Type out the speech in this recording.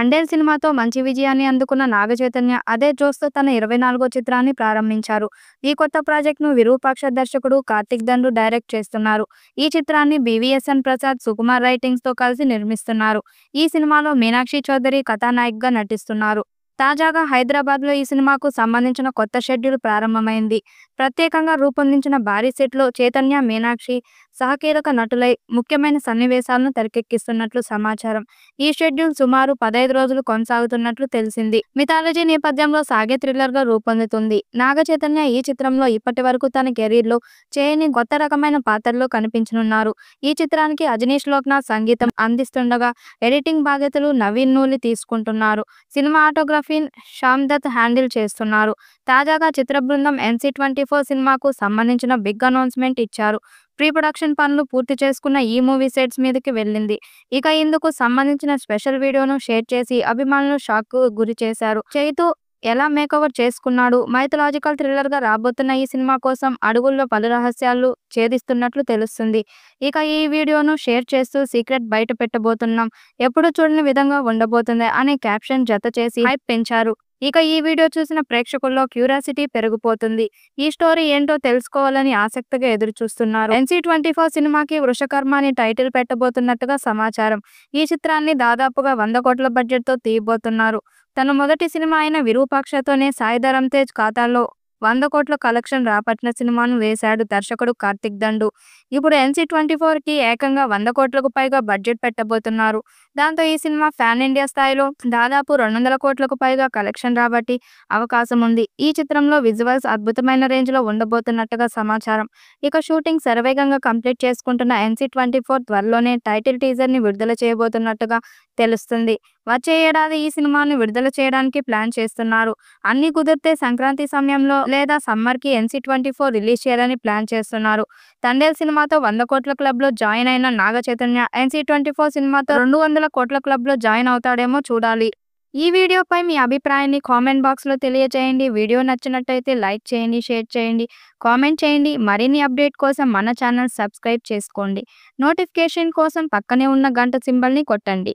తండేల్ సినిమాతో మంచి విజయాన్ని అందుకున్న నాగచైతన్య అదే జోస్‌తో తన 24వ చిత్రాన్ని ప్రారంభించారు. ఈ కొత్త ప్రాజెక్ట్‌ను విరూపాక్ష దర్శకుడు కార్తిక్ దండు డైరెక్ట్ చేస్తున్నారు. ఈ చిత్రాన్ని బీవీఎస్ఎన్ ప్రసాద్, సుకుమార్ రైటింగ్స్‌తో కలిసి నిర్మిస్తున్నారు. ఈ సినిమాలో మీనాక్షి చౌదరి కథానాయికగా నటిస్తున్నారు. తాజాగా హైదరాబాద్‌లో ఈ సినిమాకు సంబంధించిన కొత్త షెడ్యూల్ ప్రారంభమైంది. ప్రత్యేకంగా రూపొందించిన భారీ సెట్‌లో చైతన్య, మీనాక్షి సహకీలక నటులై ముఖ్యమైన సన్నివేశాలను తెరకెక్కిస్తున్నట్లు సమాచారం. ఈ షెడ్యూల్ సుమారు 15 రోజులు కొనసాగుతున్నట్లు తెలిసింది. మిథాలజీ నేపథ్యంలో సాగే థ్రిల్లర్‌గా రూపొందుతుంది. నాగచైతన్య ఈ చిత్రంలో ఇప్పటివరకు తన కెరీర్‌లో చేయని కొత్త రకమైన పాత్రలో కనిపించనున్నారు. ఈ చిత్రానికి అజనీష్ లోక్నాథ్ సంగీతం అందిస్తుండగా ఎడిటింగ్ బాధ్యతలు నవీన్ నూలి తీసుకుంటున్నారు. సినిమాటోగ్రఫీని శ్యామ్ దత్ హ్యాండిల్ చేస్తున్నారు. తాజాగా చిత్ర బృందం NC24 సినిమాకు సంబంధించిన బిగ్ అనౌన్స్‌మెంట్ ఇచ్చారు. ప్రీ ప్రొడక్షన్ పనులు పూర్తి చేసుకున్న ఈ మూవీ సెట్స్ మీదకి వెళ్ళింది. ఇక ఇందుకు సంబంధించిన స్పెషల్ వీడియోను షేర్ చేసి అభిమానులు షాక్‌కు గురిచేశారు. చైతూ ఎలా మేకోవర్ చేసుకున్నాడు? మైథలాజికల్ థ్రిల్లర్‌గా రాబోతున్న ఈ సినిమా కోసం అడుగుల్లో పలు రహస్యాలు ఛేదిస్తున్నట్లు తెలుస్తుంది. ఇక ఈ వీడియోను షేర్ చేస్తూ సీక్రెట్ బయట పెట్టబోతున్నాం. ఎప్పుడూ చూడని విధంగా ఉండబోతుంది అనే క్యాప్షన్ జత చేసి హైప్ పెంచారు. ఇక ఈ వీడియో చూసిన ప్రేక్షకుల్లో క్యూరియాసిటీ పెరిగిపోతుంది. ఈ స్టోరీ ఏంటో తెలుసుకోవాలని ఆసక్తిగా ఎదురుచూస్తున్నారు. NC24 సినిమాకి వృషకర్మ అని టైటిల్ పెట్టబోతున్నట్టుగా సమాచారం. ఈ చిత్రాన్ని దాదాపుగా 100 కోట్ల బడ్జెట్‌తో తీయబోతున్నారు. తన మొదటి సినిమా అయిన విరూపాక్షతోనే సాయి ధరమ్ తేజ్ ఖాతాలో 100 కోట్ల కలెక్షన్ రాబట్టిన సినిమాను వేశాడు దర్శకుడు కార్తిక్ దండు. ఇప్పుడు NC24కి ఏకంగా 100 కోట్లకు పైగా బడ్జెట్ పెట్టబోతున్నారు. దాంతో ఈ సినిమా పాన్ ఇండియా స్థాయిలో దాదాపు 200 కోట్లకు పైగా కలెక్షన్ రాబట్టి అవకాశం ఉంది. ఈ చిత్రంలో విజువల్స్ అద్భుతమైన రేంజ్‌లో ఉండబోతున్నట్టుగా సమాచారం. ఇక షూటింగ్ శరవేగంగా కంప్లీట్ చేసుకుంటున్న NC24 త్వరలోనే టైటిల్ టీజర్‌ని విడుదల చేయబోతున్నట్టుగా తెలుస్తుంది. వచ్చే ఏడాది ఈ సినిమాను విడుదల చేయడానికి ప్లాన్ చేస్తున్నారు. అన్నీ కుదిరితే సంక్రాంతి సమయంలో లేదా సమ్మర్‌కి NC24 రిలీజ్ చేయాలని ప్లాన్ చేస్తున్నారు. తండేల్ సినిమాతో 100 కోట్ల క్లబ్‌లో జాయిన్ అయిన నాగ చైతన్య NC24 సినిమాతో 200 కోట్ల క్లబ్‌లో జాయిన్ అవుతాడేమో చూడాలి. ఈ వీడియోపై మీ అభిప్రాయాన్ని కామెంట్ బాక్స్‌లో తెలియజేయండి. వీడియో నచ్చినట్టయితే లైక్ చేయండి, షేర్ చేయండి, కామెంట్ చేయండి. మరిన్ని అప్డేట్ కోసం మన ఛానల్ సబ్స్క్రైబ్ చేసుకోండి. నోటిఫికేషన్ కోసం పక్కనే ఉన్న గంట సింబల్‌ని కొట్టండి.